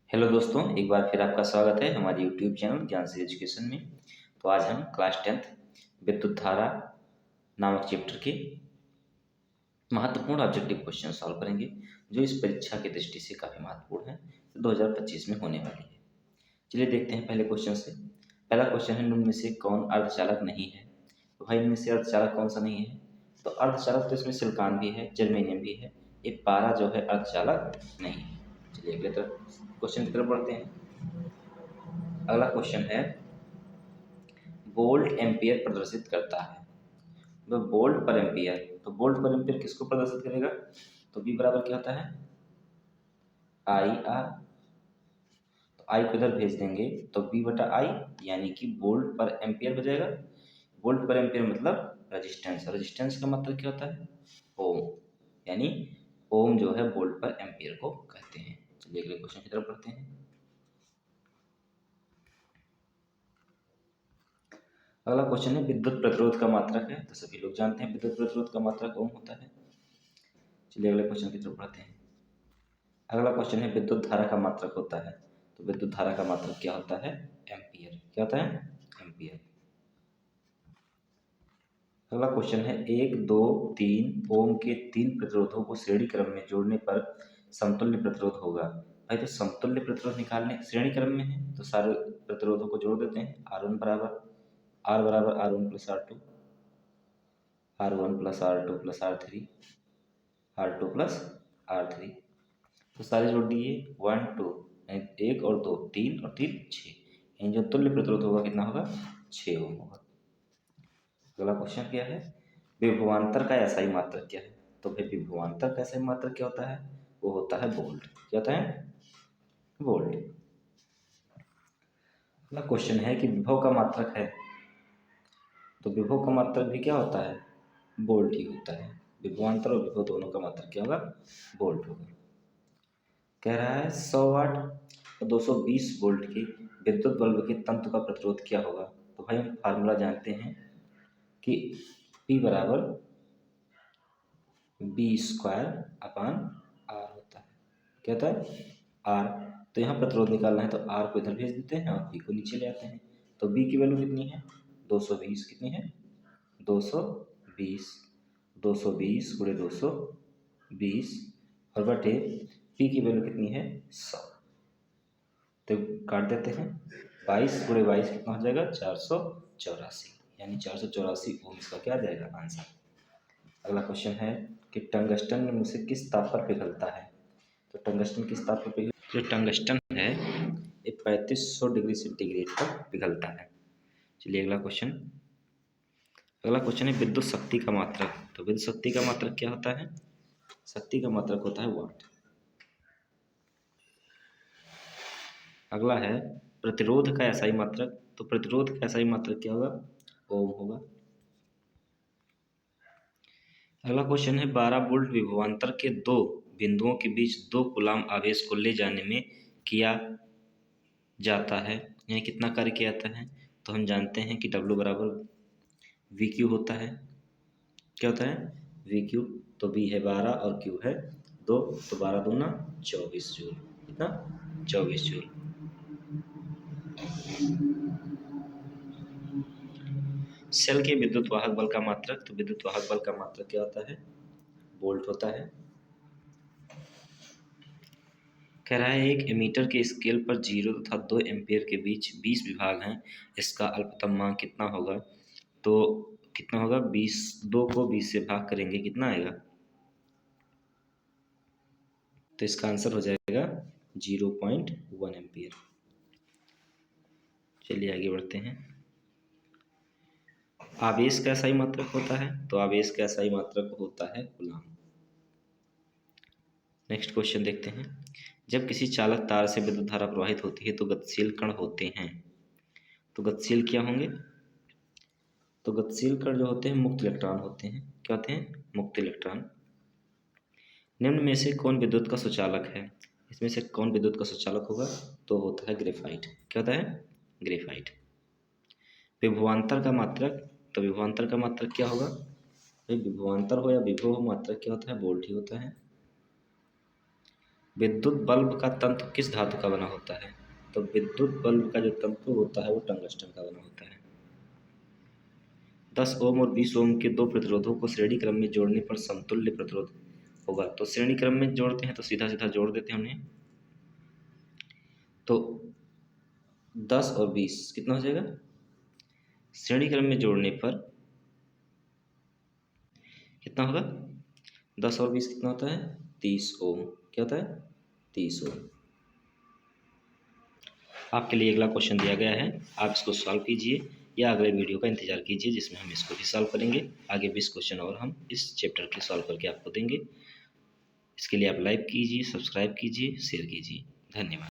Hello दोस्तों, एक बार फिर आपका स्वागत है हमारे यूट्यूब चैनल ज्ञान से एजुकेशन में। तो आज हम क्लास 10th विद्युत धारा नामक चैप्टर के महत्वपूर्ण ऑब्जेक्टिव क्वेश्चन सॉल्व करेंगे, जो इस परीक्षा की दृष्टि से काफ़ी महत्वपूर्ण है, 2025 में होने वाली है। चलिए देखते हैं पहले क्वेश्चन से। पहला क्वेश्चन है, निम्न में से कौन अर्धचालक नहीं है? तो भाई इनमें से अर्धचालक कौन सा नहीं है? तो अर्धचालक तो इसमें सिलिकॉन भी है, जर्मेनियम भी है, ये पारा जो है अर्धचालक नहीं है। चलिए अगले तरफ क्वेश्चन की तरफ बढ़ते हैं। अगला क्वेश्चन है, वोल्ट एम्पियर प्रदर्शित करता है। तो वोल्ट पर एम्पियर, तो वोल्ट पर एम्पियर किसको प्रदर्शित करेगा? तो V बराबर क्या होता है? I R. तो आई को इधर भेज देंगे तो V बटा आई, यानी कि वोल्ट पर एम्पियर हो जाएगा। वोल्ट पर एम्पियर मतलब रेजिस्टेंस, रेजिस्टेंस का मतलब क्या होता है? ओम, यानी ओम जो है वोल्ट पर एम्पियर को कहते हैं। चलिए अगले क्वेश्चन की तरफ बढ़ते हैं। अगला क्वेश्चन है, विद्युत प्रतिरोध का मात्रक है। तो सभी लोग जानते हैं विद्युत प्रतिरोध का मात्रक ओम होता है। चलिए अगले क्वेश्चन की तरफ बढ़ते हैं। अगला क्वेश्चन है, विद्युत धारा का मात्रक होता है। तो विद्युत धारा का मात्रक क्या होता है? एम्पियर। क्या होता है? एम्पियर। अगला क्वेश्चन है, 1, 2, 3 ओम के 3 प्रतिरोधों को श्रेणी क्रम में जोड़ने पर समतुल्य प्रतिरोध होगा। भाई तो समतुल्य प्रतिरोध निकालने श्रेणी क्रम में है तो सारे प्रतिरोधों को जोड़ देते हैं। R1 बराबर R1 plus R2, R1 plus R2 plus R3, R2 plus R3। तो सारे जोड़ दिए, 1 2, 1 और 2, 3 और 3 6, यानी जो तुल्य प्रतिरोध होगा कितना होगा? 6 ओम होगा। अगला क्वेश्चन क्या है, विभवांतर का एसआई मात्रक क्या है? तो भाई विभवांतर का एसआई मात्रक क्या होता है? वो होता है वोल्ट। क्या होता है? वोल्ट। अगला क्वेश्चन है कि विभव का मात्रक है। तो विभव का मात्रक भी क्या होता है? वोल्ट ही होता है। विभवांतर और विभव दोनों का मात्रक क्या होगा? वोल्ट होगा। कह रहा है 100 वाट और 220 वोल्ट की विद्युत बल्ब के तंतु का प्रतिरोध क्या होगा? तो भाई हम फार्मूला जानते हैं कि P बराबर B² अपान R होता है। क्या होता है? R। तो यहाँ प्रतिरोध निकालना है तो R को इधर भेज देते हैं और B को नीचे ले आते हैं। तो B की वैल्यू कितनी है? 220। कितनी है? 220। 220 गुणे 220 और बटे P की वैल्यू कितनी है? 100। तो काट देते हैं, 22 गुणे 22 कितना हो जाएगा? 484, यानी 484 ओम इसका क्या आ जाएगा? आंसर। अगला क्वेश्चन है कि टंगस्टन में मुझसे किस ताप पर पिघलता है? तो टंगस्टन किस ताप पर पिघल, जो टंगस्टन है ये 3500 डिग्री सेंटीग्रेड पर पिघलता है। चलिए अगला क्वेश्चन। अगला क्वेश्चन है, विद्युत शक्ति का मात्रक। तो विद्युत शक्ति का मात्रक क्या होता है? शक्ति का मात्रक होता है वाट। अगला है, प्रतिरोध का एसआई मात्रक। तो प्रतिरोध का एसआई मात्रक क्या होगा? ओम होगा। अगला क्वेश्चन है, 12 वोल्ट विभवांतर के दो बिंदुओं के बीच 2 कूलाम आवेश को ले जाने में किया जाता है, यानी कितना कार्य किया जाता है? तो हम जानते हैं कि W बराबर VQ होता है। क्या होता है? VQ। तो V है 12 और Q है 2, तो 12 दूना 24 जूल। कितना? 24 जूल। सेल के विद्युत वाहक बल का मात्रक। तो विद्युत वाहक बल का मात्रक क्या होता है? वोल्ट होता है। कह रहा है, एक एमीटर के स्केल पर 0 तथा 2 एम्पियर के बीच 20 विभाग हैं, इसका अल्पतम मान कितना होगा? तो कितना होगा? 20, 2 को 20 से भाग करेंगे कितना आएगा? तो इसका आंसर हो जाएगा 0.1 एम्पियर। चलिए आगे बढ़ते हैं। आवेश का एसआई मात्रक होता है। तो आवेश का एसआई मात्रक होता है कूलाम। नेक्स्ट क्वेश्चन देखते हैं। जब किसी चालक तार से विद्युत धारा प्रवाहित होती है तो गतिशील कण होते हैं। तो गतिशील क्या होंगे? तो गतिशील कण जो होते हैं मुक्त इलेक्ट्रॉन होते हैं। क्या होते हैं? मुक्त इलेक्ट्रॉन। निम्न में से कौन विद्युत का सुचालक है? इसमें से कौन विद्युत का सुचालक होगा? तो होता है ग्रेफाइट। क्या होता है? ग्रेफाइट। विभवांतर का मात्रक। तो विभवांतर का मात्रक क्या होगा? भाई विभवांतर हो या विभव हो, मात्रक क्या होता है? वोल्ट ही होता है। विद्युत बल्ब का तंतु किस धातु का बना होता है? तो विद्युत बल्ब का जो तंतु होता है वो टंगस्टन का बना होता है। 10 ओम और 20 ओम के दो प्रतिरोधों को श्रेणी क्रम में जोड़ने पर समतुल्य प्रतिरोध होगा। तो श्रेणी क्रम में जोड़ते हैं तो सीधा सीधा जोड़ देते हैं उन्हें, तो 10 और 20 कितना हो जाएगा? श्रेणी क्रम में जोड़ने पर कितना होगा? 10 और 20 कितना होता है? 30 ओम। क्या होता है? 30 ओम। आपके लिए अगला क्वेश्चन दिया गया है, आप इसको सॉल्व कीजिए या अगले वीडियो का इंतजार कीजिए जिसमें हम इसको भी सॉल्व करेंगे। आगे 20 क्वेश्चन और हम इस चैप्टर के सॉल्व करके आपको देंगे। इसके लिए आप लाइक कीजिए, सब्सक्राइब कीजिए, शेयर कीजिए। धन्यवाद।